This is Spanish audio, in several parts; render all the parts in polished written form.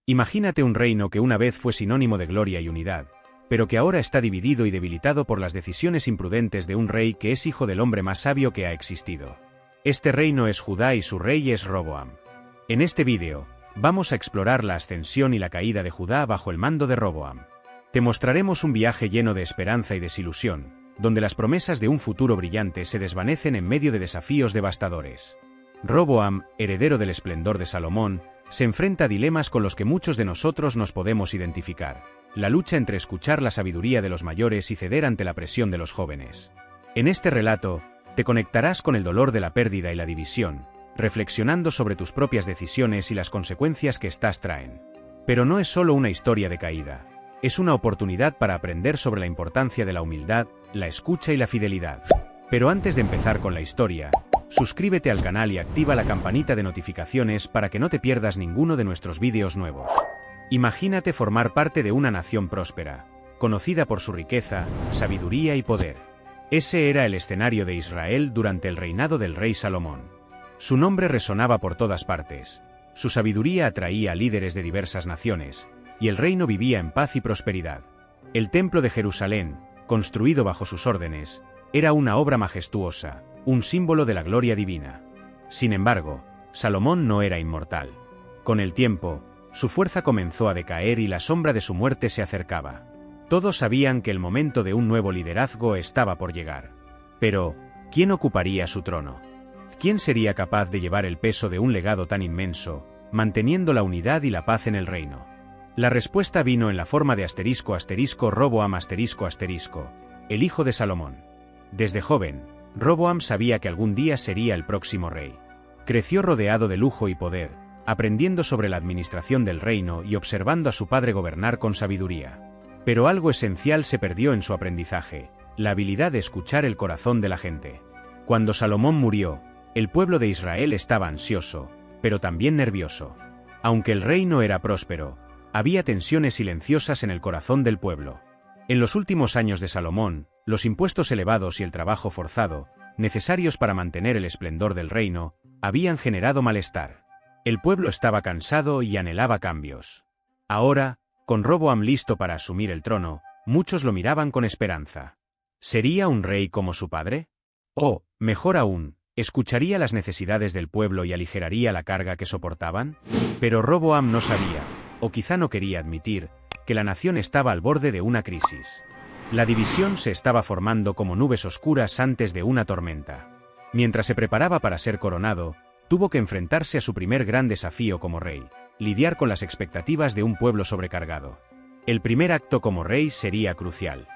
Imagínate un reino que una vez fue sinónimo de gloria y unidad, pero que ahora está dividido y debilitado por las decisiones imprudentes de un rey que es hijo del hombre más sabio que ha existido. Este reino es Judá y su rey es Roboam. En este vídeo, vamos a explorar la ascensión y la caída de Judá bajo el mando de Roboam. Te mostraremos un viaje lleno de esperanza y desilusión, donde las promesas de un futuro brillante se desvanecen en medio de desafíos devastadores. Roboam, heredero del esplendor de Salomón, se enfrenta a dilemas con los que muchos de nosotros nos podemos identificar: la lucha entre escuchar la sabiduría de los mayores y ceder ante la presión de los jóvenes. En este relato, te conectarás con el dolor de la pérdida y la división, reflexionando sobre tus propias decisiones y las consecuencias que éstas traen. Pero no es solo una historia de caída, es una oportunidad para aprender sobre la importancia de la humildad, la escucha y la fidelidad. Pero antes de empezar con la historia, suscríbete al canal y activa la campanita de notificaciones para que no te pierdas ninguno de nuestros vídeos nuevos. Imagínate formar parte de una nación próspera, conocida por su riqueza, sabiduría y poder. Ese era el escenario de Israel durante el reinado del rey Salomón. Su nombre resonaba por todas partes, su sabiduría atraía a líderes de diversas naciones, y el reino vivía en paz y prosperidad. El templo de Jerusalén, construido bajo sus órdenes, era una obra majestuosa, un símbolo de la gloria divina. Sin embargo, Salomón no era inmortal. Con el tiempo, su fuerza comenzó a decaer y la sombra de su muerte se acercaba. Todos sabían que el momento de un nuevo liderazgo estaba por llegar. Pero, ¿quién ocuparía su trono? ¿Quién sería capaz de llevar el peso de un legado tan inmenso, manteniendo la unidad y la paz en el reino? La respuesta vino en la forma de Roboam el hijo de Salomón. Desde joven, Roboam sabía que algún día sería el próximo rey. Creció rodeado de lujo y poder, aprendiendo sobre la administración del reino y observando a su padre gobernar con sabiduría. Pero algo esencial se perdió en su aprendizaje: la habilidad de escuchar el corazón de la gente. Cuando Salomón murió, el pueblo de Israel estaba ansioso, pero también nervioso. Aunque el reino era próspero, había tensiones silenciosas en el corazón del pueblo. En los últimos años de Salomón, los impuestos elevados y el trabajo forzado, necesarios para mantener el esplendor del reino, habían generado malestar. El pueblo estaba cansado y anhelaba cambios. Ahora, con Roboam listo para asumir el trono, muchos lo miraban con esperanza. ¿Sería un rey como su padre? O, mejor aún, ¿escucharía las necesidades del pueblo y aligeraría la carga que soportaban? Pero Roboam no sabía, o quizá no quería admitir, que la nación estaba al borde de una crisis. La división se estaba formando como nubes oscuras antes de una tormenta. Mientras se preparaba para ser coronado, tuvo que enfrentarse a su primer gran desafío como rey: lidiar con las expectativas de un pueblo sobrecargado. El primer acto como rey sería crucial.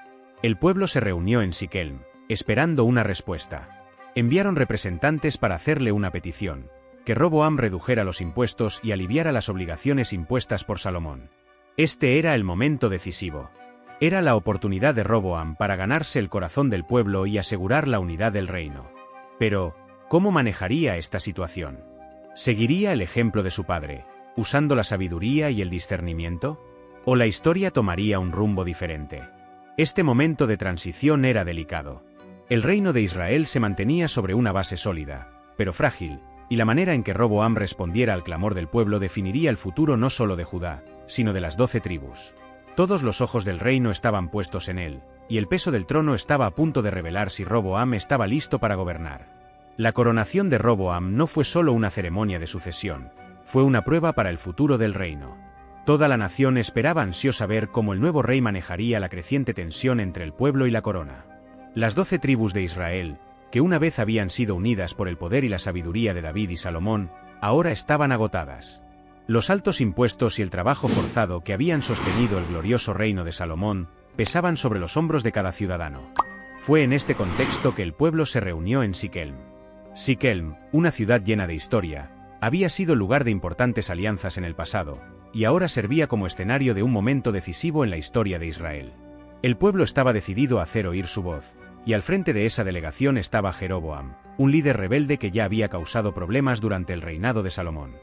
El pueblo se reunió en Siquelm, esperando una respuesta. Enviaron representantes para hacerle una petición: que Roboam redujera los impuestos y aliviara las obligaciones impuestas por Salomón. Este era el momento decisivo. Era la oportunidad de Roboam para ganarse el corazón del pueblo y asegurar la unidad del reino. Pero, ¿cómo manejaría esta situación? ¿Seguiría el ejemplo de su padre, usando la sabiduría y el discernimiento? ¿O la historia tomaría un rumbo diferente? Este momento de transición era delicado. El reino de Israel se mantenía sobre una base sólida, pero frágil, y la manera en que Roboam respondiera al clamor del pueblo definiría el futuro no solo de Judá, sino de las 12 tribus. Todos los ojos del reino estaban puestos en él, y el peso del trono estaba a punto de revelar si Roboam estaba listo para gobernar. La coronación de Roboam no fue solo una ceremonia de sucesión, fue una prueba para el futuro del reino. Toda la nación esperaba ansiosa ver cómo el nuevo rey manejaría la creciente tensión entre el pueblo y la corona. Las 12 tribus de Israel, que una vez habían sido unidas por el poder y la sabiduría de David y Salomón, ahora estaban agotadas. Los altos impuestos y el trabajo forzado que habían sostenido el glorioso reino de Salomón pesaban sobre los hombros de cada ciudadano. Fue en este contexto que el pueblo se reunió en Siquelm. Siquelm, una ciudad llena de historia, había sido lugar de importantes alianzas en el pasado, y ahora servía como escenario de un momento decisivo en la historia de Israel. El pueblo estaba decidido a hacer oír su voz, y al frente de esa delegación estaba Jeroboam, un líder rebelde que ya había causado problemas durante el reinado de Salomón.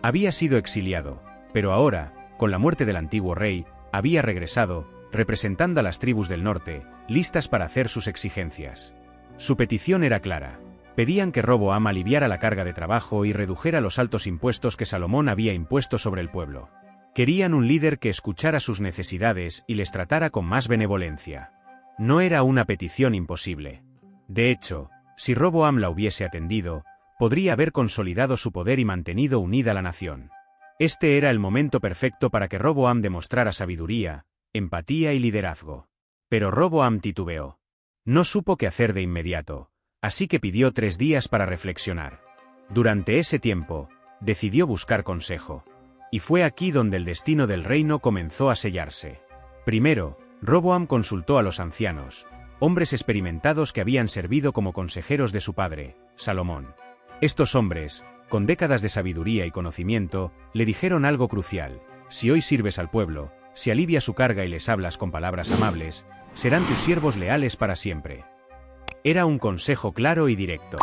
Había sido exiliado, pero ahora, con la muerte del antiguo rey, había regresado, representando a las tribus del norte, listas para hacer sus exigencias. Su petición era clara: pedían que Roboam aliviara la carga de trabajo y redujera los altos impuestos que Salomón había impuesto sobre el pueblo. Querían un líder que escuchara sus necesidades y les tratara con más benevolencia. No era una petición imposible. De hecho, si Roboam la hubiese atendido, podría haber consolidado su poder y mantenido unida la nación. Este era el momento perfecto para que Roboam demostrara sabiduría, empatía y liderazgo. Pero Roboam titubeó. No supo qué hacer de inmediato, así que pidió 3 días para reflexionar. Durante ese tiempo, decidió buscar consejo. Y fue aquí donde el destino del reino comenzó a sellarse. Primero, Roboam consultó a los ancianos, hombres experimentados que habían servido como consejeros de su padre, Salomón. Estos hombres, con décadas de sabiduría y conocimiento, le dijeron algo crucial: si hoy sirves al pueblo, si alivias su carga y les hablas con palabras amables, serán tus siervos leales para siempre. Era un consejo claro y directo.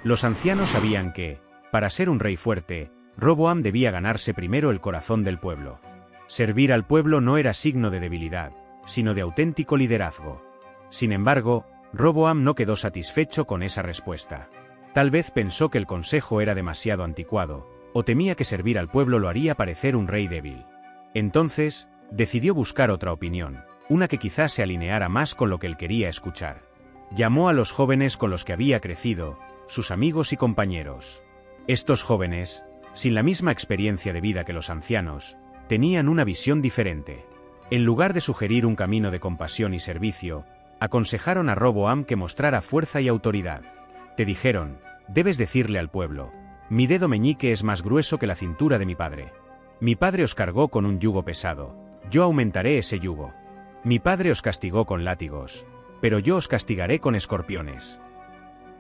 Los ancianos sabían que, para ser un rey fuerte, Roboam debía ganarse primero el corazón del pueblo. Servir al pueblo no era signo de debilidad, sino de auténtico liderazgo. Sin embargo, Roboam no quedó satisfecho con esa respuesta. Tal vez pensó que el consejo era demasiado anticuado, o temía que servir al pueblo lo haría parecer un rey débil. Entonces, decidió buscar otra opinión, una que quizás se alineara más con lo que él quería escuchar. Llamó a los jóvenes con los que había crecido, sus amigos y compañeros. Estos jóvenes, sin la misma experiencia de vida que los ancianos, tenían una visión diferente. En lugar de sugerir un camino de compasión y servicio, aconsejaron a Roboam que mostrara fuerza y autoridad. Te dijeron: debes decirle al pueblo, mi dedo meñique es más grueso que la cintura de mi padre. Mi padre os cargó con un yugo pesado, yo aumentaré ese yugo. Mi padre os castigó con látigos, pero yo os castigaré con escorpiones.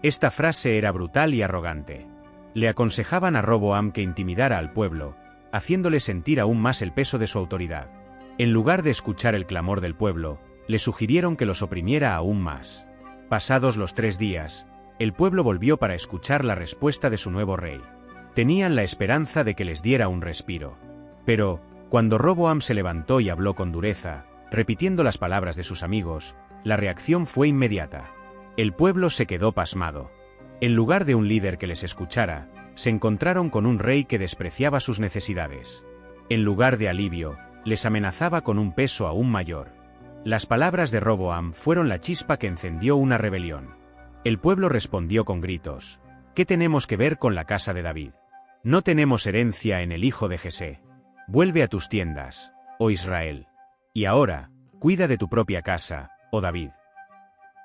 Esta frase era brutal y arrogante. Le aconsejaban a Roboam que intimidara al pueblo, haciéndole sentir aún más el peso de su autoridad. En lugar de escuchar el clamor del pueblo, le sugirieron que los oprimiera aún más. Pasados los 3 días, el pueblo volvió para escuchar la respuesta de su nuevo rey. Tenían la esperanza de que les diera un respiro. Pero, cuando Roboam se levantó y habló con dureza, repitiendo las palabras de sus amigos, la reacción fue inmediata. El pueblo se quedó pasmado. En lugar de un líder que les escuchara, se encontraron con un rey que despreciaba sus necesidades. En lugar de alivio, les amenazaba con un peso aún mayor. Las palabras de Roboam fueron la chispa que encendió una rebelión. El pueblo respondió con gritos: ¿qué tenemos que ver con la casa de David? No tenemos herencia en el hijo de Jesé. Vuelve a tus tiendas, oh Israel. Y ahora, cuida de tu propia casa, oh David.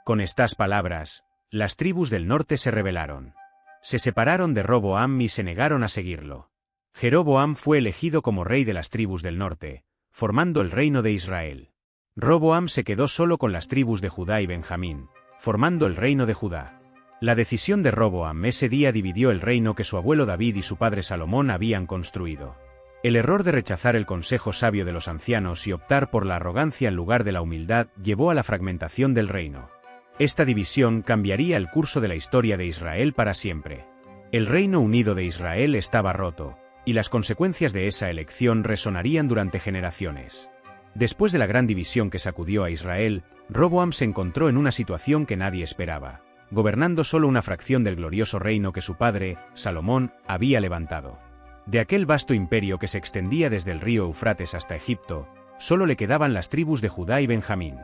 Con estas palabras, las tribus del norte se rebelaron. Se separaron de Roboam y se negaron a seguirlo. Jeroboam fue elegido como rey de las tribus del norte, formando el reino de Israel. Roboam se quedó solo con las tribus de Judá y Benjamín, formando el reino de Judá. La decisión de Roboam ese día dividió el reino que su abuelo David y su padre Salomón habían construido. El error de rechazar el consejo sabio de los ancianos y optar por la arrogancia en lugar de la humildad llevó a la fragmentación del reino. Esta división cambiaría el curso de la historia de Israel para siempre. El reino unido de Israel estaba roto, y las consecuencias de esa elección resonarían durante generaciones. Después de la gran división que sacudió a Israel, Roboam se encontró en una situación que nadie esperaba, gobernando solo una fracción del glorioso reino que su padre, Salomón, había levantado. De aquel vasto imperio que se extendía desde el río Eufrates hasta Egipto, solo le quedaban las tribus de Judá y Benjamín.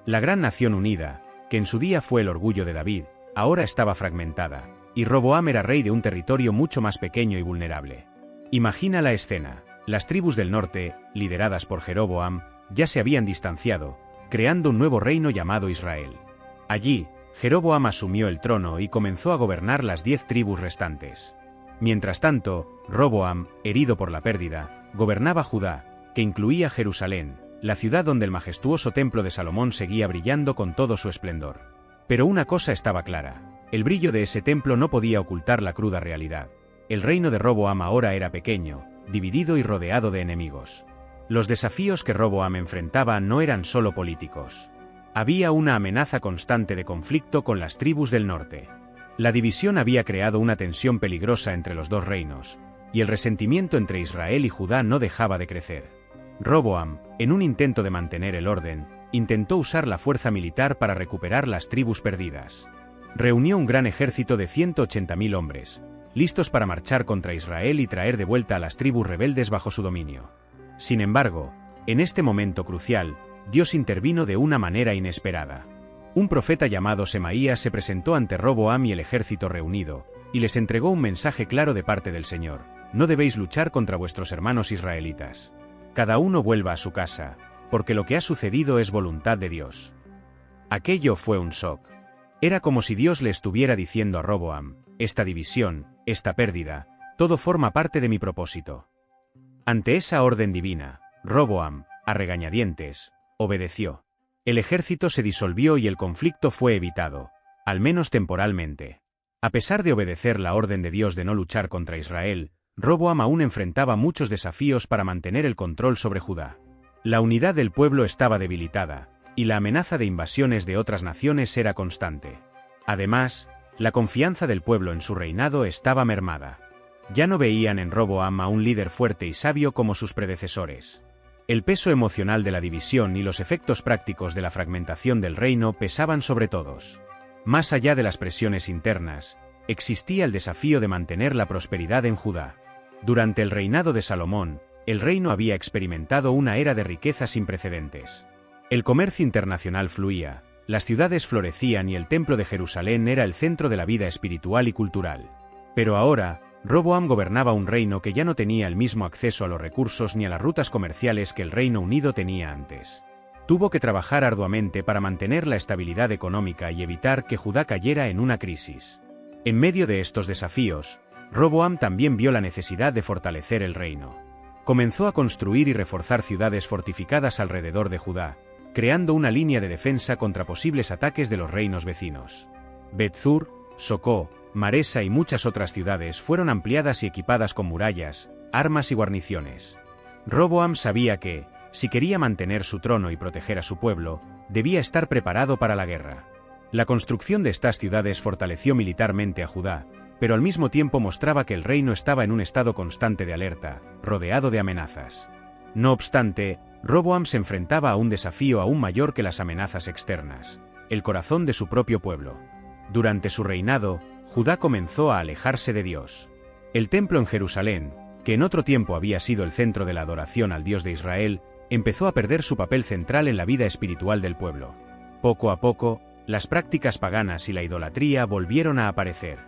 La gran nación unida, que en su día fue el orgullo de David, ahora estaba fragmentada, y Roboam era rey de un territorio mucho más pequeño y vulnerable. Imagina la escena: las tribus del norte, lideradas por Jeroboam, ya se habían distanciado, creando un nuevo reino llamado Israel. Allí, Jeroboam asumió el trono y comenzó a gobernar las 10 tribus restantes. Mientras tanto, Roboam, herido por la pérdida, gobernaba Judá, que incluía Jerusalén, la ciudad donde el majestuoso templo de Salomón seguía brillando con todo su esplendor. Pero una cosa estaba clara: el brillo de ese templo no podía ocultar la cruda realidad. El reino de Roboam ahora era pequeño, dividido y rodeado de enemigos. Los desafíos que Roboam enfrentaba no eran solo políticos. Había una amenaza constante de conflicto con las tribus del norte. La división había creado una tensión peligrosa entre los dos reinos, y el resentimiento entre Israel y Judá no dejaba de crecer. Roboam, en un intento de mantener el orden, intentó usar la fuerza militar para recuperar las tribus perdidas. Reunió un gran ejército de 180.000 hombres, listos para marchar contra Israel y traer de vuelta a las tribus rebeldes bajo su dominio. Sin embargo, en este momento crucial, Dios intervino de una manera inesperada. Un profeta llamado Semaías se presentó ante Roboam y el ejército reunido, y les entregó un mensaje claro de parte del Señor: no debéis luchar contra vuestros hermanos israelitas. Cada uno vuelva a su casa, porque lo que ha sucedido es voluntad de Dios. Aquello fue un shock. Era como si Dios le estuviera diciendo a Roboam: esta división, esta pérdida, todo forma parte de mi propósito. Ante esa orden divina, Roboam, a regañadientes, obedeció. El ejército se disolvió y el conflicto fue evitado, al menos temporalmente. A pesar de obedecer la orden de Dios de no luchar contra Israel, Roboam aún enfrentaba muchos desafíos para mantener el control sobre Judá. La unidad del pueblo estaba debilitada, y la amenaza de invasiones de otras naciones era constante. Además, la confianza del pueblo en su reinado estaba mermada. Ya no veían en Roboam a un líder fuerte y sabio como sus predecesores. El peso emocional de la división y los efectos prácticos de la fragmentación del reino pesaban sobre todos. Más allá de las presiones internas, existía el desafío de mantener la prosperidad en Judá. Durante el reinado de Salomón, el reino había experimentado una era de riqueza sin precedentes. El comercio internacional fluía, las ciudades florecían y el templo de Jerusalén era el centro de la vida espiritual y cultural. Pero ahora, Roboam gobernaba un reino que ya no tenía el mismo acceso a los recursos ni a las rutas comerciales que el Reino Unido tenía antes. Tuvo que trabajar arduamente para mantener la estabilidad económica y evitar que Judá cayera en una crisis. En medio de estos desafíos, Roboam también vio la necesidad de fortalecer el reino. Comenzó a construir y reforzar ciudades fortificadas alrededor de Judá, creando una línea de defensa contra posibles ataques de los reinos vecinos. Bet-zur, Socó, Maresa y muchas otras ciudades fueron ampliadas y equipadas con murallas, armas y guarniciones. Roboam sabía que, si quería mantener su trono y proteger a su pueblo, debía estar preparado para la guerra. La construcción de estas ciudades fortaleció militarmente a Judá, pero al mismo tiempo mostraba que el reino estaba en un estado constante de alerta, rodeado de amenazas. No obstante, Roboam se enfrentaba a un desafío aún mayor que las amenazas externas: el corazón de su propio pueblo. Durante su reinado, Judá comenzó a alejarse de Dios. El templo en Jerusalén, que en otro tiempo había sido el centro de la adoración al Dios de Israel, empezó a perder su papel central en la vida espiritual del pueblo. Poco a poco, las prácticas paganas y la idolatría volvieron a aparecer.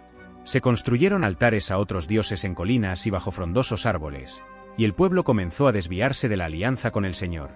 Se construyeron altares a otros dioses en colinas y bajo frondosos árboles, y el pueblo comenzó a desviarse de la alianza con el Señor.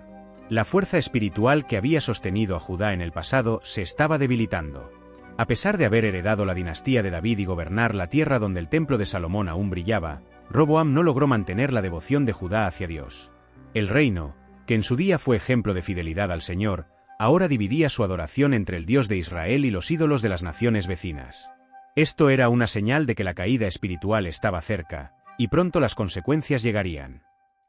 La fuerza espiritual que había sostenido a Judá en el pasado se estaba debilitando. A pesar de haber heredado la dinastía de David y gobernar la tierra donde el templo de Salomón aún brillaba, Roboam no logró mantener la devoción de Judá hacia Dios. El reino, que en su día fue ejemplo de fidelidad al Señor, ahora dividía su adoración entre el Dios de Israel y los ídolos de las naciones vecinas. Esto era una señal de que la caída espiritual estaba cerca, y pronto las consecuencias llegarían.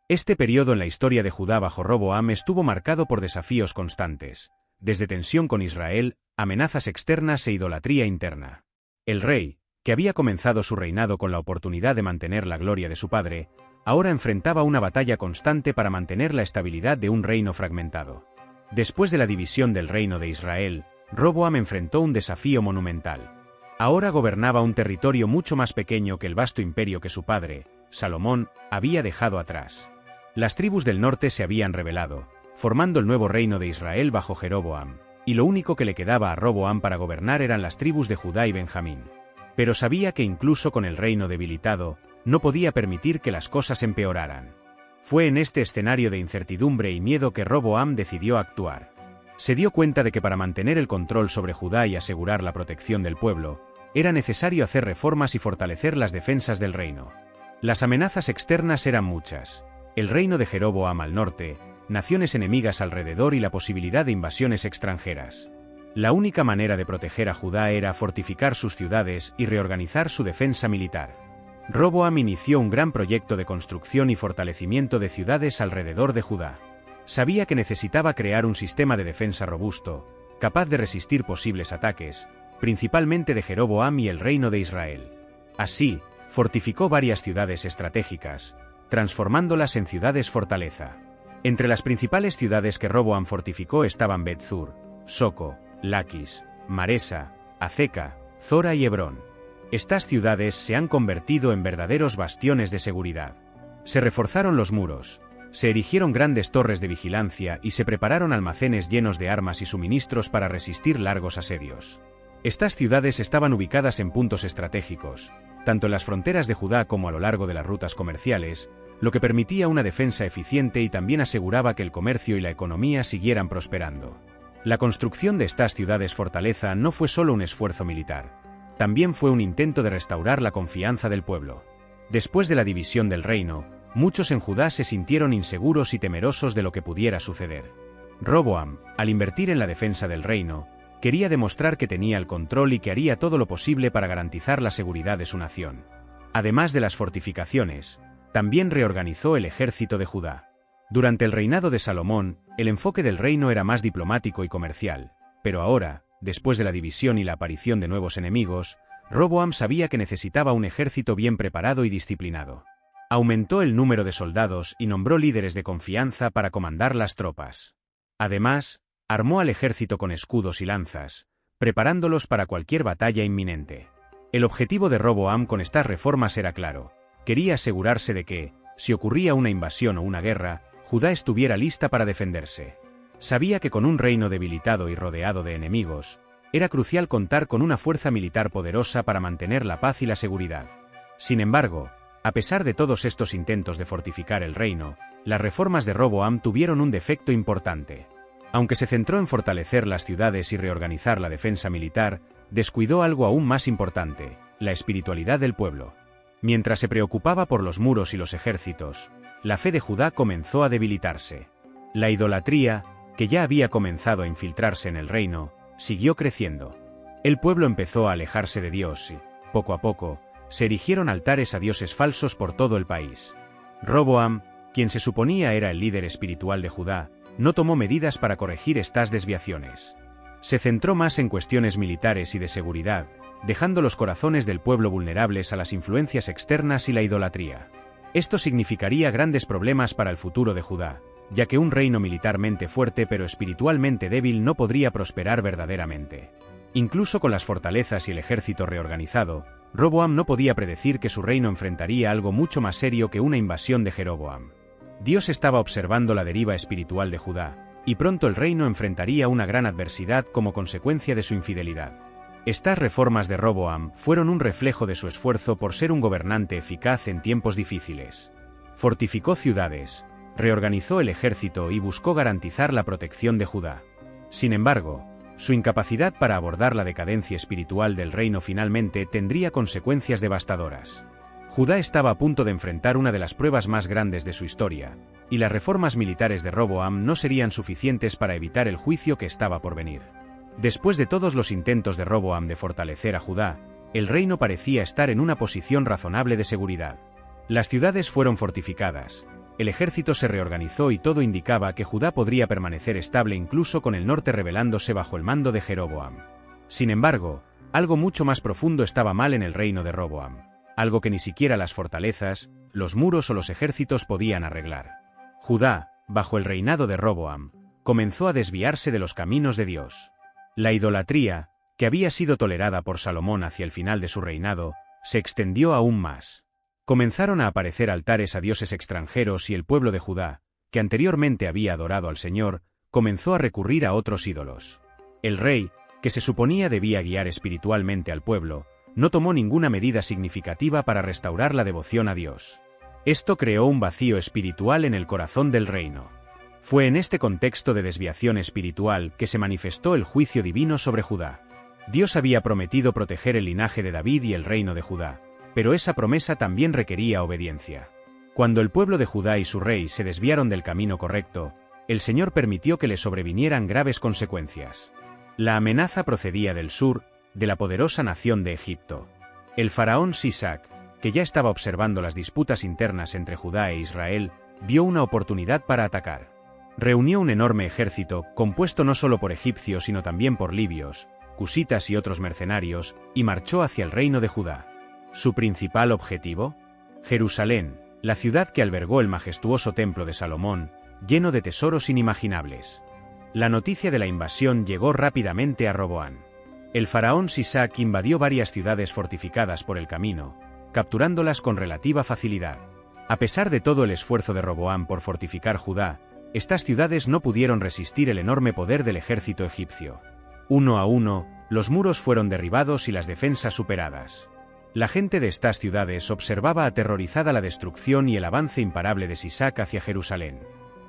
Este periodo en la historia de Judá bajo Roboam estuvo marcado por desafíos constantes, desde tensión con Israel, amenazas externas e idolatría interna. El rey, que había comenzado su reinado con la oportunidad de mantener la gloria de su padre, ahora enfrentaba una batalla constante para mantener la estabilidad de un reino fragmentado. Después de la división del reino de Israel, Roboam enfrentó un desafío monumental. Ahora gobernaba un territorio mucho más pequeño que el vasto imperio que su padre, Salomón, había dejado atrás. Las tribus del norte se habían rebelado, formando el nuevo reino de Israel bajo Jeroboam, y lo único que le quedaba a Roboam para gobernar eran las tribus de Judá y Benjamín. Pero sabía que incluso con el reino debilitado, no podía permitir que las cosas empeoraran. Fue en este escenario de incertidumbre y miedo que Roboam decidió actuar. Se dio cuenta de que para mantener el control sobre Judá y asegurar la protección del pueblo, era necesario hacer reformas y fortalecer las defensas del reino. Las amenazas externas eran muchas: el reino de Jeroboam al norte, naciones enemigas alrededor y la posibilidad de invasiones extranjeras. La única manera de proteger a Judá era fortificar sus ciudades y reorganizar su defensa militar. Roboam inició un gran proyecto de construcción y fortalecimiento de ciudades alrededor de Judá. Sabía que necesitaba crear un sistema de defensa robusto, capaz de resistir posibles ataques, principalmente de Jeroboam y el reino de Israel. Así, fortificó varias ciudades estratégicas, transformándolas en ciudades fortaleza. Entre las principales ciudades que Roboam fortificó estaban Bet-zur, Soco, Laquis, Maresa, Azeca, Zora y Hebrón. Estas ciudades se han convertido en verdaderos bastiones de seguridad. Se reforzaron los muros, Se erigieron grandes torres de vigilancia y se prepararon almacenes llenos de armas y suministros para resistir largos asedios. Estas ciudades estaban ubicadas en puntos estratégicos, tanto en las fronteras de Judá como a lo largo de las rutas comerciales, lo que permitía una defensa eficiente y también aseguraba que el comercio y la economía siguieran prosperando. La construcción de estas ciudades fortaleza no fue solo un esfuerzo militar, también fue un intento de restaurar la confianza del pueblo. Después de la división del reino, muchos en Judá se sintieron inseguros y temerosos de lo que pudiera suceder. Roboam, al invertir en la defensa del reino, quería demostrar que tenía el control y que haría todo lo posible para garantizar la seguridad de su nación. Además de las fortificaciones, también reorganizó el ejército de Judá. Durante el reinado de Salomón, el enfoque del reino era más diplomático y comercial, pero ahora, después de la división y la aparición de nuevos enemigos, Roboam sabía que necesitaba un ejército bien preparado y disciplinado. Aumentó el número de soldados y nombró líderes de confianza para comandar las tropas. Además, armó al ejército con escudos y lanzas, preparándolos para cualquier batalla inminente. El objetivo de Roboam con estas reformas era claro: quería asegurarse de que, si ocurría una invasión o una guerra, Judá estuviera lista para defenderse. Sabía que con un reino debilitado y rodeado de enemigos, era crucial contar con una fuerza militar poderosa para mantener la paz y la seguridad. Sin embargo, a pesar de todos estos intentos de fortificar el reino, las reformas de Roboam tuvieron un defecto importante. Aunque se centró en fortalecer las ciudades y reorganizar la defensa militar, descuidó algo aún más importante: la espiritualidad del pueblo. Mientras se preocupaba por los muros y los ejércitos, la fe de Judá comenzó a debilitarse. La idolatría, que ya había comenzado a infiltrarse en el reino, siguió creciendo. El pueblo empezó a alejarse de Dios y, poco a poco, se erigieron altares a dioses falsos por todo el país. Roboam, quien se suponía era el líder espiritual de Judá, no tomó medidas para corregir estas desviaciones. Se centró más en cuestiones militares y de seguridad, dejando los corazones del pueblo vulnerables a las influencias externas y la idolatría. Esto significaría grandes problemas para el futuro de Judá, ya que un reino militarmente fuerte pero espiritualmente débil no podría prosperar verdaderamente. Incluso con las fortalezas y el ejército reorganizado, Roboam no podía predecir que su reino enfrentaría algo mucho más serio que una invasión de Jeroboam. Dios estaba observando la deriva espiritual de Judá, y pronto el reino enfrentaría una gran adversidad como consecuencia de su infidelidad. Estas reformas de Roboam fueron un reflejo de su esfuerzo por ser un gobernante eficaz en tiempos difíciles. Fortificó ciudades, reorganizó el ejército y buscó garantizar la protección de Judá. Sin embargo, su incapacidad para abordar la decadencia espiritual del reino finalmente tendría consecuencias devastadoras. Judá estaba a punto de enfrentar una de las pruebas más grandes de su historia, y las reformas militares de Roboam no serían suficientes para evitar el juicio que estaba por venir. Después de todos los intentos de Roboam de fortalecer a Judá, el reino parecía estar en una posición razonable de seguridad. Las ciudades fueron fortificadas, el ejército se reorganizó y todo indicaba que Judá podría permanecer estable incluso con el norte rebelándose bajo el mando de Jeroboam. Sin embargo, algo mucho más profundo estaba mal en el reino de Roboam, algo que ni siquiera las fortalezas, los muros o los ejércitos podían arreglar. Judá, bajo el reinado de Roboam, comenzó a desviarse de los caminos de Dios. La idolatría, que había sido tolerada por Salomón hacia el final de su reinado, se extendió aún más. Comenzaron a aparecer altares a dioses extranjeros y el pueblo de Judá, que anteriormente había adorado al Señor, comenzó a recurrir a otros ídolos. El rey, que se suponía debía guiar espiritualmente al pueblo, no tomó ninguna medida significativa para restaurar la devoción a Dios. Esto creó un vacío espiritual en el corazón del reino. Fue en este contexto de desviación espiritual que se manifestó el juicio divino sobre Judá. Dios había prometido proteger el linaje de David y el reino de Judá, pero esa promesa también requería obediencia. Cuando el pueblo de Judá y su rey se desviaron del camino correcto, el Señor permitió que le sobrevinieran graves consecuencias. La amenaza procedía del sur, de la poderosa nación de Egipto. El faraón Sisac, que ya estaba observando las disputas internas entre Judá e Israel, vio una oportunidad para atacar. Reunió un enorme ejército, compuesto no solo por egipcios sino también por libios, cusitas y otros mercenarios, y marchó hacia el reino de Judá. ¿Su principal objetivo? Jerusalén, la ciudad que albergó el majestuoso templo de Salomón, lleno de tesoros inimaginables. La noticia de la invasión llegó rápidamente a Roboam. El faraón Sisac invadió varias ciudades fortificadas por el camino, capturándolas con relativa facilidad. A pesar de todo el esfuerzo de Roboam por fortificar Judá, estas ciudades no pudieron resistir el enorme poder del ejército egipcio. Uno a uno, los muros fueron derribados y las defensas superadas. La gente de estas ciudades observaba aterrorizada la destrucción y el avance imparable de Sisac hacia Jerusalén.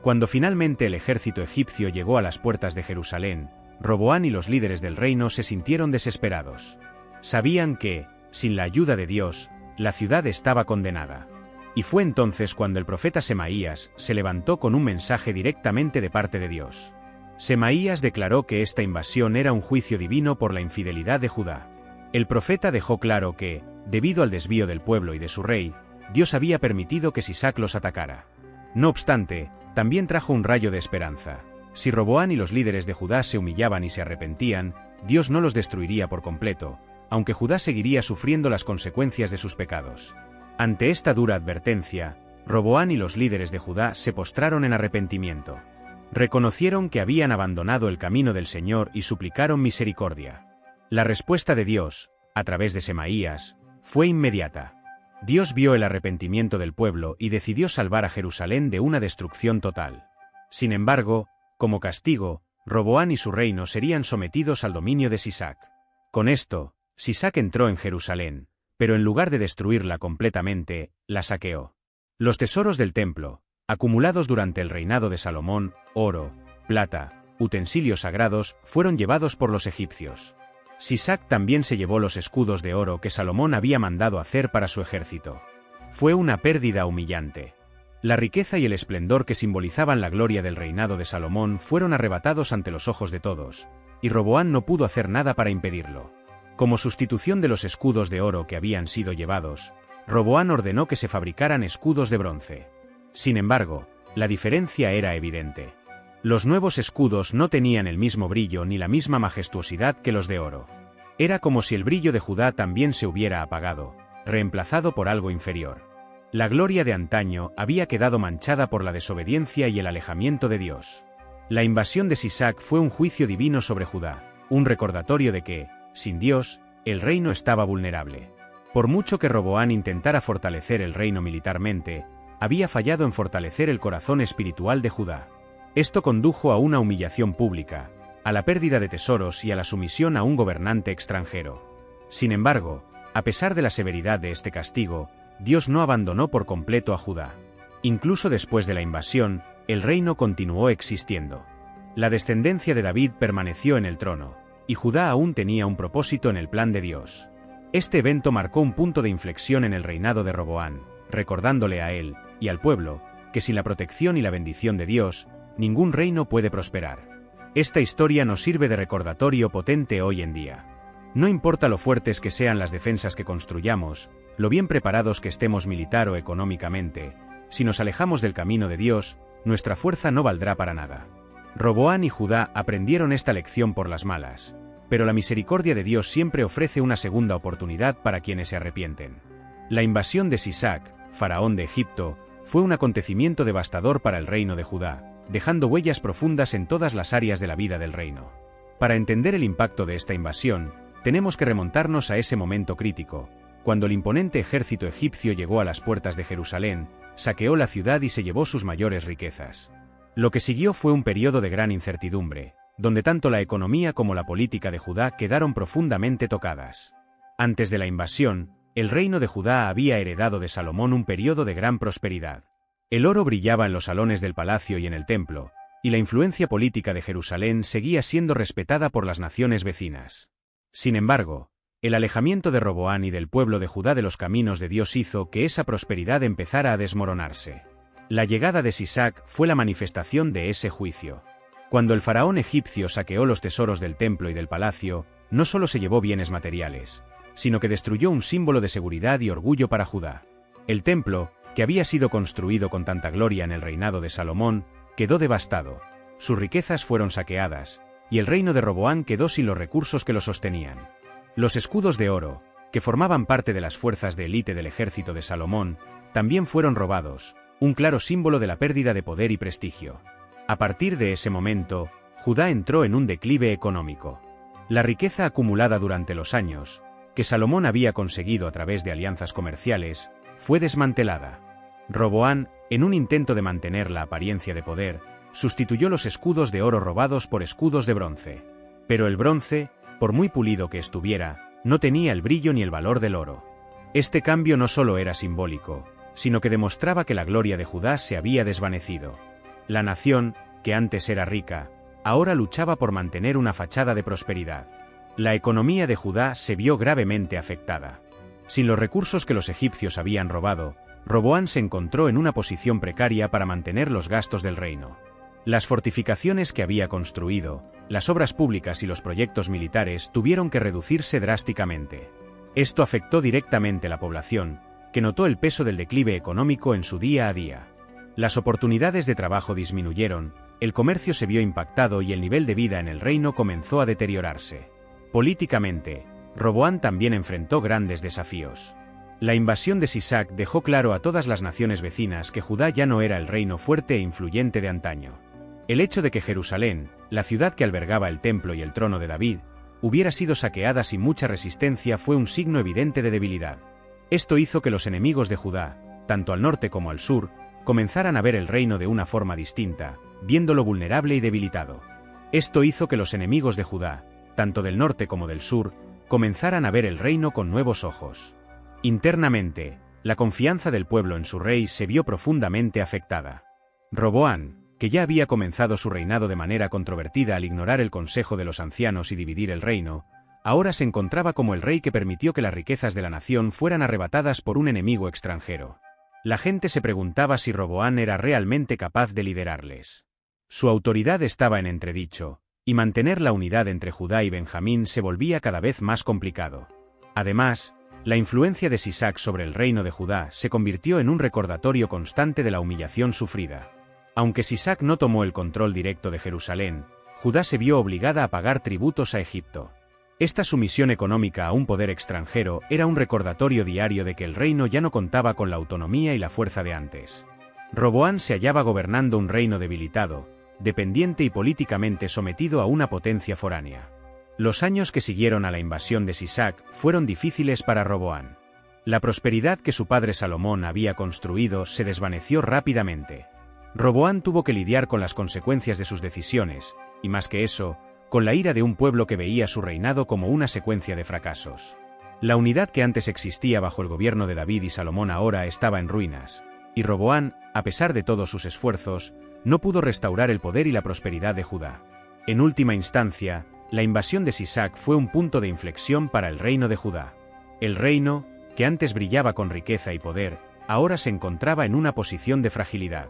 Cuando finalmente el ejército egipcio llegó a las puertas de Jerusalén, Roboam y los líderes del reino se sintieron desesperados. Sabían que, sin la ayuda de Dios, la ciudad estaba condenada. Y fue entonces cuando el profeta Semaías se levantó con un mensaje directamente de parte de Dios. Semaías declaró que esta invasión era un juicio divino por la infidelidad de Judá. El profeta dejó claro que, debido al desvío del pueblo y de su rey, Dios había permitido que Sisac los atacara. No obstante, también trajo un rayo de esperanza. Si Roboam y los líderes de Judá se humillaban y se arrepentían, Dios no los destruiría por completo, aunque Judá seguiría sufriendo las consecuencias de sus pecados. Ante esta dura advertencia, Roboam y los líderes de Judá se postraron en arrepentimiento. Reconocieron que habían abandonado el camino del Señor y suplicaron misericordia. La respuesta de Dios, a través de Semaías, fue inmediata. Dios vio el arrepentimiento del pueblo y decidió salvar a Jerusalén de una destrucción total. Sin embargo, como castigo, Roboam y su reino serían sometidos al dominio de Sisac. Con esto, Sisac entró en Jerusalén, pero en lugar de destruirla completamente, la saqueó. Los tesoros del templo, acumulados durante el reinado de Salomón, oro, plata, utensilios sagrados, fueron llevados por los egipcios. Sisac también se llevó los escudos de oro que Salomón había mandado hacer para su ejército. Fue una pérdida humillante. La riqueza y el esplendor que simbolizaban la gloria del reinado de Salomón fueron arrebatados ante los ojos de todos, y Roboam no pudo hacer nada para impedirlo. Como sustitución de los escudos de oro que habían sido llevados, Roboam ordenó que se fabricaran escudos de bronce. Sin embargo, la diferencia era evidente. Los nuevos escudos no tenían el mismo brillo ni la misma majestuosidad que los de oro. Era como si el brillo de Judá también se hubiera apagado, reemplazado por algo inferior. La gloria de antaño había quedado manchada por la desobediencia y el alejamiento de Dios. La invasión de Sisac fue un juicio divino sobre Judá, un recordatorio de que, sin Dios, el reino estaba vulnerable. Por mucho que Roboam intentara fortalecer el reino militarmente, había fallado en fortalecer el corazón espiritual de Judá. Esto condujo a una humillación pública, a la pérdida de tesoros y a la sumisión a un gobernante extranjero. Sin embargo, a pesar de la severidad de este castigo, Dios no abandonó por completo a Judá. Incluso después de la invasión, el reino continuó existiendo. La descendencia de David permaneció en el trono, y Judá aún tenía un propósito en el plan de Dios. Este evento marcó un punto de inflexión en el reinado de Roboam, recordándole a él, y al pueblo, que sin la protección y la bendición de Dios, ningún reino puede prosperar. Esta historia nos sirve de recordatorio potente hoy en día. No importa lo fuertes que sean las defensas que construyamos, lo bien preparados que estemos militar o económicamente, si nos alejamos del camino de Dios, nuestra fuerza no valdrá para nada. Roboam y Judá aprendieron esta lección por las malas, pero la misericordia de Dios siempre ofrece una segunda oportunidad para quienes se arrepienten. La invasión de Sisac, faraón de Egipto, fue un acontecimiento devastador para el reino de Judá, dejando huellas profundas en todas las áreas de la vida del reino. Para entender el impacto de esta invasión, tenemos que remontarnos a ese momento crítico, cuando el imponente ejército egipcio llegó a las puertas de Jerusalén, saqueó la ciudad y se llevó sus mayores riquezas. Lo que siguió fue un periodo de gran incertidumbre, donde tanto la economía como la política de Judá quedaron profundamente tocadas. Antes de la invasión, el reino de Judá había heredado de Salomón un periodo de gran prosperidad. El oro brillaba en los salones del palacio y en el templo, y la influencia política de Jerusalén seguía siendo respetada por las naciones vecinas. Sin embargo, el alejamiento de Roboam y del pueblo de Judá de los caminos de Dios hizo que esa prosperidad empezara a desmoronarse. La llegada de Sisac fue la manifestación de ese juicio. Cuando el faraón egipcio saqueó los tesoros del templo y del palacio, no solo se llevó bienes materiales, sino que destruyó un símbolo de seguridad y orgullo para Judá. El templo, que había sido construido con tanta gloria en el reinado de Salomón, quedó devastado, sus riquezas fueron saqueadas, y el reino de Roboam quedó sin los recursos que lo sostenían. Los escudos de oro, que formaban parte de las fuerzas de élite del ejército de Salomón, también fueron robados, un claro símbolo de la pérdida de poder y prestigio. A partir de ese momento, Judá entró en un declive económico. La riqueza acumulada durante los años, que Salomón había conseguido a través de alianzas comerciales, fue desmantelada. Roboán, en un intento de mantener la apariencia de poder, sustituyó los escudos de oro robados por escudos de bronce. Pero el bronce, por muy pulido que estuviera, no tenía el brillo ni el valor del oro. Este cambio no solo era simbólico, sino que demostraba que la gloria de Judá se había desvanecido. La nación, que antes era rica, ahora luchaba por mantener una fachada de prosperidad. La economía de Judá se vio gravemente afectada. Sin los recursos que los egipcios habían robado, Roboán se encontró en una posición precaria para mantener los gastos del reino. Las fortificaciones que había construido, las obras públicas y los proyectos militares tuvieron que reducirse drásticamente. Esto afectó directamente a la población, que notó el peso del declive económico en su día a día. Las oportunidades de trabajo disminuyeron, el comercio se vio impactado y el nivel de vida en el reino comenzó a deteriorarse. Políticamente, Roboán también enfrentó grandes desafíos. La invasión de Sisac dejó claro a todas las naciones vecinas que Judá ya no era el reino fuerte e influyente de antaño. El hecho de que Jerusalén, la ciudad que albergaba el templo y el trono de David, hubiera sido saqueada sin mucha resistencia fue un signo evidente de debilidad. Esto hizo que los enemigos de Judá, tanto al norte como al sur, comenzaran a ver el reino de una forma distinta, viéndolo vulnerable y debilitado. Esto hizo que los enemigos de Judá, tanto del norte como del sur, comenzaran a ver el reino con nuevos ojos. Internamente, la confianza del pueblo en su rey se vio profundamente afectada. Roboán, que ya había comenzado su reinado de manera controvertida al ignorar el consejo de los ancianos y dividir el reino, ahora se encontraba como el rey que permitió que las riquezas de la nación fueran arrebatadas por un enemigo extranjero. La gente se preguntaba si Roboán era realmente capaz de liderarles. Su autoridad estaba en entredicho, y mantener la unidad entre Judá y Benjamín se volvía cada vez más complicado. Además, la influencia de Sisac sobre el reino de Judá se convirtió en un recordatorio constante de la humillación sufrida. Aunque Sisac no tomó el control directo de Jerusalén, Judá se vio obligada a pagar tributos a Egipto. Esta sumisión económica a un poder extranjero era un recordatorio diario de que el reino ya no contaba con la autonomía y la fuerza de antes. Roboán se hallaba gobernando un reino debilitado, dependiente y políticamente sometido a una potencia foránea. Los años que siguieron a la invasión de Sisac fueron difíciles para Roboán. La prosperidad que su padre Salomón había construido se desvaneció rápidamente. Roboán tuvo que lidiar con las consecuencias de sus decisiones, y más que eso, con la ira de un pueblo que veía su reinado como una secuencia de fracasos. La unidad que antes existía bajo el gobierno de David y Salomón ahora estaba en ruinas, y Roboán, a pesar de todos sus esfuerzos, no pudo restaurar el poder y la prosperidad de Judá. En última instancia, la invasión de Sisac fue un punto de inflexión para el reino de Judá. El reino, que antes brillaba con riqueza y poder, ahora se encontraba en una posición de fragilidad.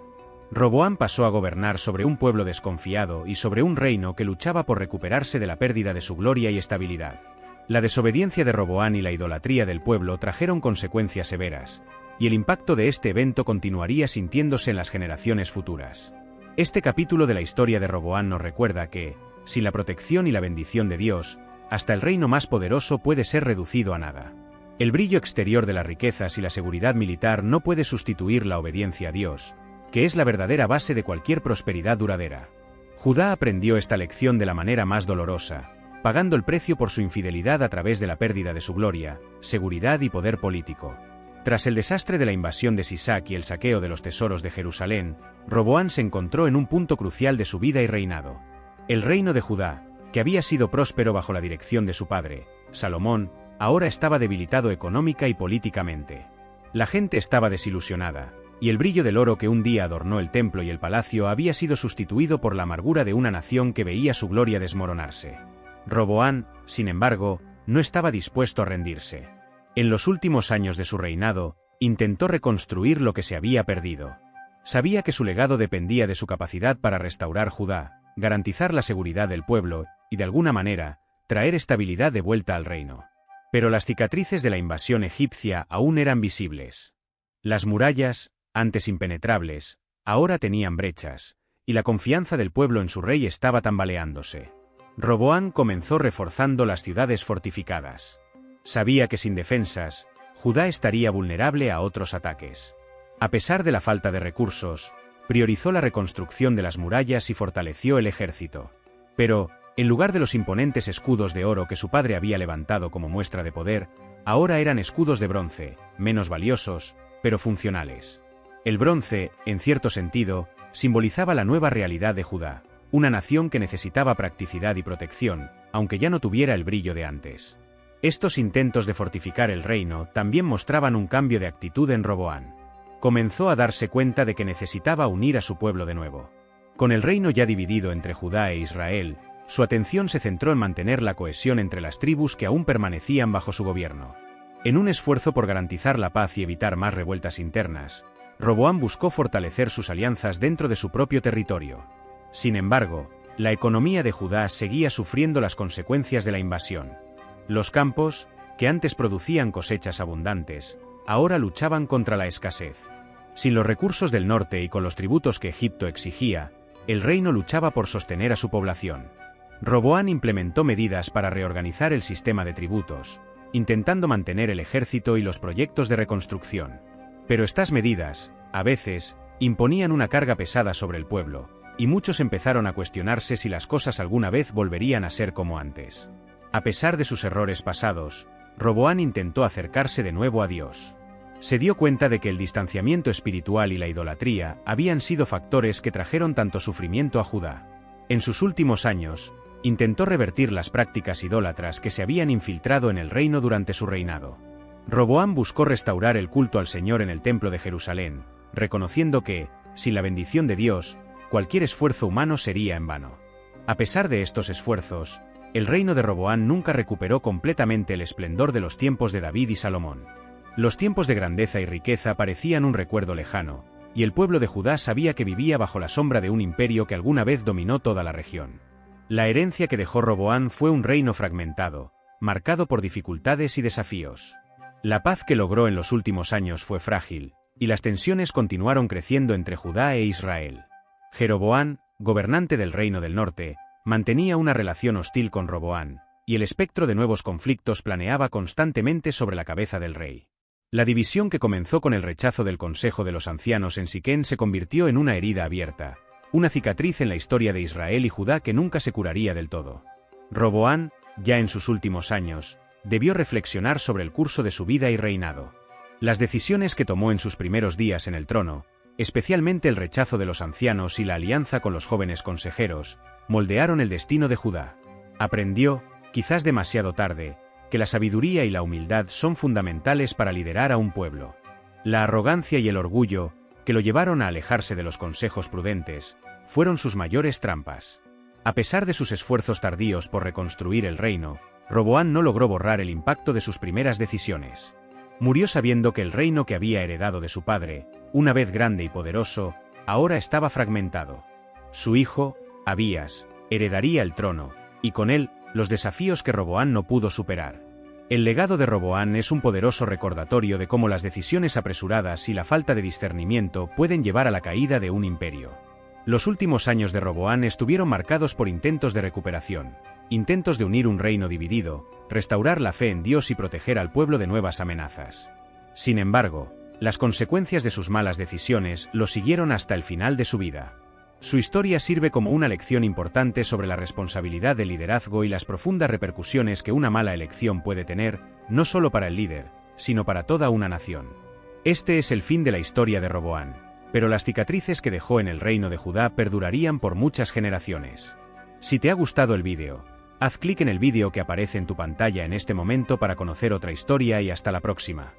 Roboán pasó a gobernar sobre un pueblo desconfiado y sobre un reino que luchaba por recuperarse de la pérdida de su gloria y estabilidad. La desobediencia de Roboán y la idolatría del pueblo trajeron consecuencias severas, y el impacto de este evento continuaría sintiéndose en las generaciones futuras. Este capítulo de la historia de Roboán nos recuerda que, sin la protección y la bendición de Dios, hasta el reino más poderoso puede ser reducido a nada. El brillo exterior de las riquezas y la seguridad militar no puede sustituir la obediencia a Dios, que es la verdadera base de cualquier prosperidad duradera. Judá aprendió esta lección de la manera más dolorosa, pagando el precio por su infidelidad a través de la pérdida de su gloria, seguridad y poder político. Tras el desastre de la invasión de Sisac y el saqueo de los tesoros de Jerusalén, Roboán se encontró en un punto crucial de su vida y reinado. El reino de Judá, que había sido próspero bajo la dirección de su padre, Salomón, ahora estaba debilitado económica y políticamente. La gente estaba desilusionada, y el brillo del oro que un día adornó el templo y el palacio había sido sustituido por la amargura de una nación que veía su gloria desmoronarse. Roboán, sin embargo, no estaba dispuesto a rendirse. En los últimos años de su reinado, intentó reconstruir lo que se había perdido. Sabía que su legado dependía de su capacidad para restaurar Judá, garantizar la seguridad del pueblo y, de alguna manera, traer estabilidad de vuelta al reino. Pero las cicatrices de la invasión egipcia aún eran visibles. Las murallas, antes impenetrables, ahora tenían brechas, y la confianza del pueblo en su rey estaba tambaleándose. Roboán comenzó reforzando las ciudades fortificadas. Sabía que sin defensas, Judá estaría vulnerable a otros ataques. A pesar de la falta de recursos, priorizó la reconstrucción de las murallas y fortaleció el ejército. Pero, en lugar de los imponentes escudos de oro que su padre había levantado como muestra de poder, ahora eran escudos de bronce, menos valiosos, pero funcionales. El bronce, en cierto sentido, simbolizaba la nueva realidad de Judá, una nación que necesitaba practicidad y protección, aunque ya no tuviera el brillo de antes. Estos intentos de fortificar el reino también mostraban un cambio de actitud en Roboán. Comenzó a darse cuenta de que necesitaba unir a su pueblo de nuevo. Con el reino ya dividido entre Judá e Israel, su atención se centró en mantener la cohesión entre las tribus que aún permanecían bajo su gobierno. En un esfuerzo por garantizar la paz y evitar más revueltas internas, Roboán buscó fortalecer sus alianzas dentro de su propio territorio. Sin embargo, la economía de Judá seguía sufriendo las consecuencias de la invasión. Los campos, que antes producían cosechas abundantes, ahora luchaban contra la escasez. Sin los recursos del norte y con los tributos que Egipto exigía, el reino luchaba por sostener a su población. Roboán implementó medidas para reorganizar el sistema de tributos, intentando mantener el ejército y los proyectos de reconstrucción. Pero estas medidas, a veces, imponían una carga pesada sobre el pueblo, y muchos empezaron a cuestionarse si las cosas alguna vez volverían a ser como antes. A pesar de sus errores pasados, Roboán intentó acercarse de nuevo a Dios. Se dio cuenta de que el distanciamiento espiritual y la idolatría habían sido factores que trajeron tanto sufrimiento a Judá. En sus últimos años, intentó revertir las prácticas idólatras que se habían infiltrado en el reino durante su reinado. Roboán buscó restaurar el culto al Señor en el templo de Jerusalén, reconociendo que, sin la bendición de Dios, cualquier esfuerzo humano sería en vano. A pesar de estos esfuerzos, el reino de Roboán nunca recuperó completamente el esplendor de los tiempos de David y Salomón. Los tiempos de grandeza y riqueza parecían un recuerdo lejano, y el pueblo de Judá sabía que vivía bajo la sombra de un imperio que alguna vez dominó toda la región. La herencia que dejó Roboán fue un reino fragmentado, marcado por dificultades y desafíos. La paz que logró en los últimos años fue frágil, y las tensiones continuaron creciendo entre Judá e Israel. Jeroboán, gobernante del reino del norte, mantenía una relación hostil con Roboán, y el espectro de nuevos conflictos planeaba constantemente sobre la cabeza del rey. La división que comenzó con el rechazo del Consejo de los Ancianos en Siquén se convirtió en una herida abierta, una cicatriz en la historia de Israel y Judá que nunca se curaría del todo. Roboán, ya en sus últimos años, debió reflexionar sobre el curso de su vida y reinado. Las decisiones que tomó en sus primeros días en el trono, especialmente el rechazo de los ancianos y la alianza con los jóvenes consejeros, moldearon el destino de Judá. Aprendió, quizás demasiado tarde, que la sabiduría y la humildad son fundamentales para liderar a un pueblo. La arrogancia y el orgullo, que lo llevaron a alejarse de los consejos prudentes, fueron sus mayores trampas. A pesar de sus esfuerzos tardíos por reconstruir el reino, Roboán no logró borrar el impacto de sus primeras decisiones. Murió sabiendo que el reino que había heredado de su padre, una vez grande y poderoso, ahora estaba fragmentado. Su hijo, Abías, heredaría el trono, y con él, los desafíos que Roboán no pudo superar. El legado de Roboán es un poderoso recordatorio de cómo las decisiones apresuradas y la falta de discernimiento pueden llevar a la caída de un imperio. Los últimos años de Roboán estuvieron marcados por intentos de recuperación, intentos de unir un reino dividido, restaurar la fe en Dios y proteger al pueblo de nuevas amenazas. Sin embargo, las consecuencias de sus malas decisiones lo siguieron hasta el final de su vida. Su historia sirve como una lección importante sobre la responsabilidad del liderazgo y las profundas repercusiones que una mala elección puede tener, no solo para el líder, sino para toda una nación. Este es el fin de la historia de Roboán, pero las cicatrices que dejó en el reino de Judá perdurarían por muchas generaciones. Si te ha gustado el vídeo, haz clic en el vídeo que aparece en tu pantalla en este momento para conocer otra historia y hasta la próxima.